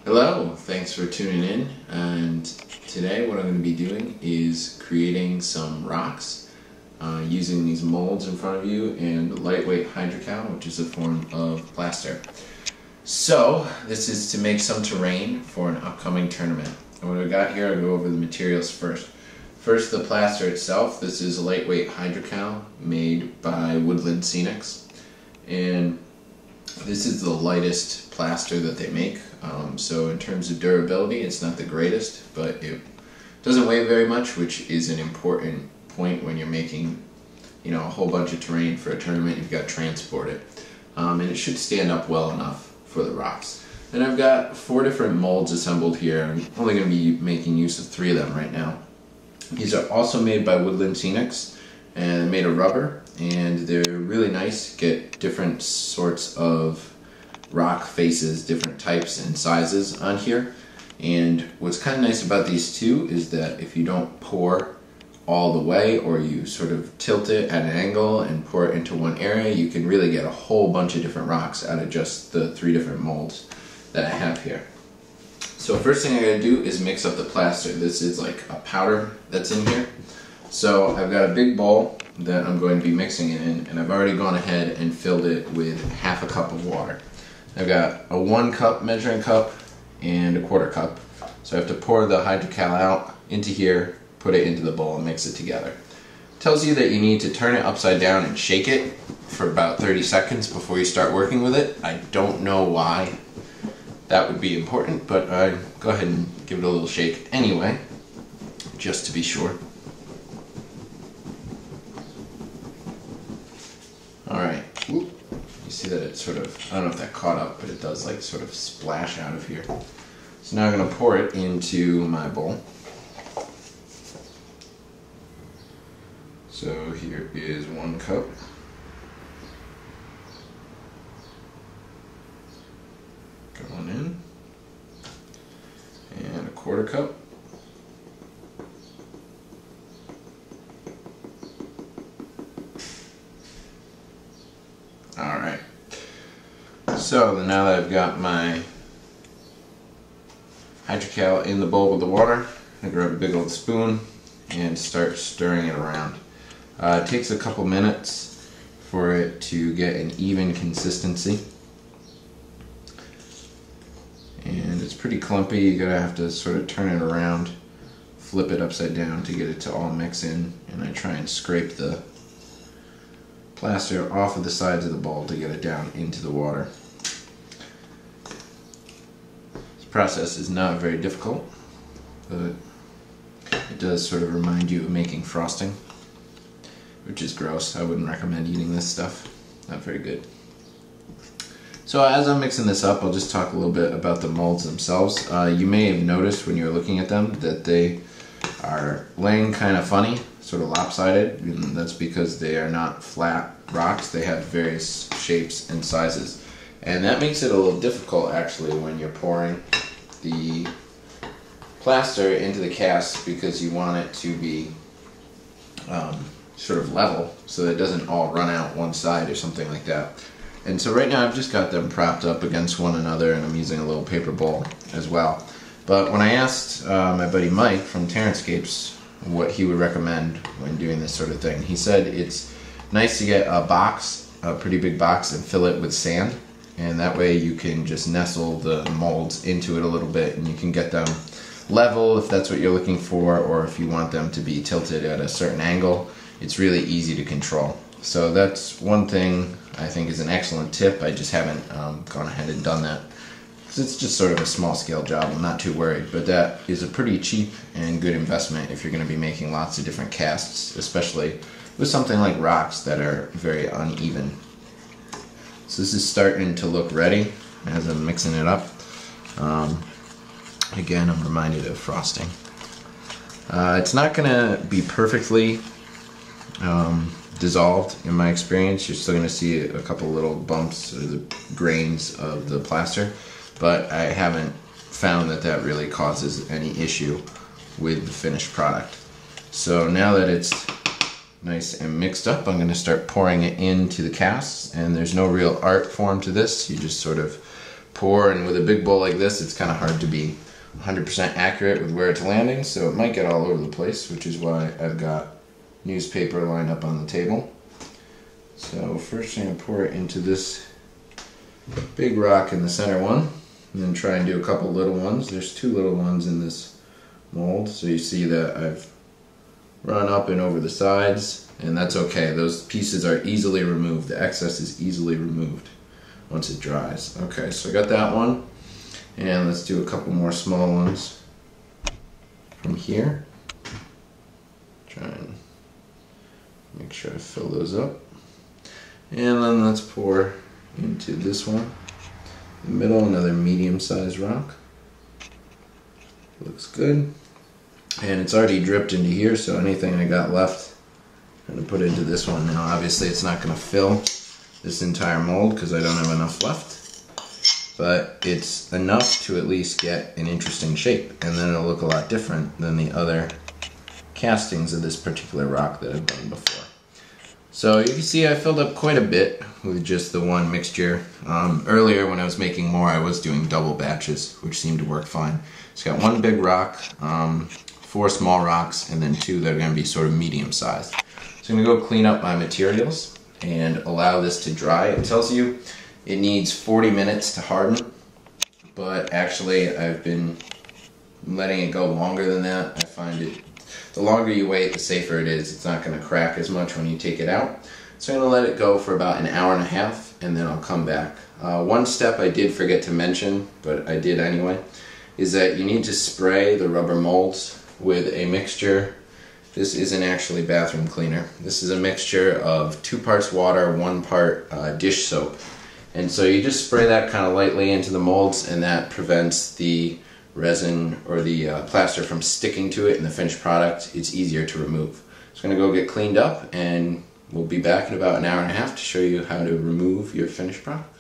Hello, thanks for tuning in, and today what I'm going to be doing is creating some rocks using these molds in front of you and lightweight hydrocal, which is a form of plaster. So this is to make some terrain for an upcoming tournament. And what I've got here, I'll go over the materials first. First, the plaster itself. This is a lightweight hydrocal made by Woodland Scenics, and this is the lightest plaster that they make. So in terms of durability, it's not the greatest, but it doesn't weigh very much, which is an important point when you're making, a whole bunch of terrain for a tournament. You've got to transport it, and it should stand up well enough for the rocks. And I've got 4 different molds assembled here. I'm only going to be making use of 3 of them right now. These are also made by Woodland Scenics and made of rubber, and they're really nice. Get different sorts of rock faces, different types and sizes on here. And what's kind of nice about these two is that if you don't pour all the way, or you sort of tilt it at an angle and pour it into one area, you can really get a whole bunch of different rocks out of just the 3 different molds that I have here. So first thing I gotta do is mix up the plaster. This is like a powder that's in here. So I've got a big bowl that I'm going to be mixing it in, and I've already gone ahead and filled it with half a cup of water. I've got a 1 cup measuring cup and a 1/4 cup. So I have to pour the hydrocal out into here, put it into the bowl, and mix it together. It tells you that you need to turn it upside down and shake it for about 30 seconds before you start working with it. I don't know why that would be important, but I go ahead and give it a little shake anyway, just to be sure. Alright, you see that it sort of, I don't know if that caught up, but it does like sort of splash out of here. So now I'm going to pour it into my bowl. So here is 1 cup. Going in. And a 1/4 cup. Alright. So now that I've got my hydrocal in the bowl with the water, I grab a big old spoon and start stirring it around. It takes a couple minutes for it to get an even consistency. And it's pretty clumpy. You're gonna have to sort of turn it around, flip it upside down to get it to all mix in, and I try and scrape the plaster off of the sides of the bowl to get it down into the water. This process is not very difficult, but it does sort of remind you of making frosting, which is gross. I wouldn't recommend eating this stuff. Not very good. So as I'm mixing this up, I'll just talk a little bit about the molds themselves. You may have noticed when you're looking at them that they are laying kind of funny, sort of lopsided, and that's because they are not flat rocks. They have various shapes and sizes. And that makes it a little difficult actually when you're pouring the plaster into the cast, because you want it to be sort of level so that it doesn't all run out one side or something like that. And so right now I've just got them propped up against one another, and I'm using a little paper bowl as well. But when I asked my buddy Mike from Terrancescapes what he would recommend when doing this sort of thing, he said it's nice to get a box, a pretty big box, and fill it with sand, and that way you can just nestle the molds into it a little bit, and you can get them level if that's what you're looking for, or if you want them to be tilted at a certain angle. It's really easy to control. So that's one thing I think is an excellent tip. I just haven't gone ahead and done that, because it's just sort of a small scale job. I'm not too worried, but that is a pretty cheap and good investment if you're going to be making lots of different casts, especially with something like rocks that are very uneven. So this is starting to look ready as I'm mixing it up. Again, I'm reminded of frosting. It's not going to be perfectly dissolved in my experience. You're still going to see a couple little bumps or the grains of the plaster, but I haven't found that that really causes any issue with the finished product. So now that it's nice and mixed up, I'm going to start pouring it into the casts, and there's no real art form to this. You just sort of pour, and with a big bowl like this, it's kind of hard to be 100% accurate with where it's landing, so it might get all over the place, which is why I've got newspaper lined up on the table. So first I'm going to pour it into this big rock in the center one, and then try and do a couple little ones. There's 2 little ones in this mold, so you see that I've run up and over the sides, and that's okay. Those pieces are easily removed. The excess is easily removed once it dries. Okay, so I got that one, and let's do a couple more small ones from here. Try and make sure I fill those up. And then let's pour into this one. In the middle, another medium-sized rock. Looks good. And it's already dripped into here, so anything I got left, I'm going to put into this one. Now obviously it's not going to fill this entire mold because I don't have enough left, but it's enough to at least get an interesting shape, and then it'll look a lot different than the other castings of this particular rock that I've done before. So you can see I filled up quite a bit with just the one mixture. Earlier when I was making more, I was doing double batches, which seemed to work fine. It's got 1 big rock, 4 small rocks, and then 2 that are going to be sort of medium sized. So I'm going to go clean up my materials and allow this to dry. It tells you it needs 40 minutes to harden, but actually I've been letting it go longer than that. I find it, the longer you wait, the safer it is. It's not going to crack as much when you take it out. So I'm going to let it go for about an hour and a half, and then I'll come back. One step I did forget to mention, but I did anyway, is that you need to spray the rubber molds with a mixture. This isn't actually bathroom cleaner. This is a mixture of 2 parts water, 1 part dish soap. And so you just spray that kind of lightly into the molds, and that prevents the resin or the plaster from sticking to it in the finished product. It's easier to remove. So I'm going to go get cleaned up, and we'll be back in about an hour and a half to show you how to remove your finished product.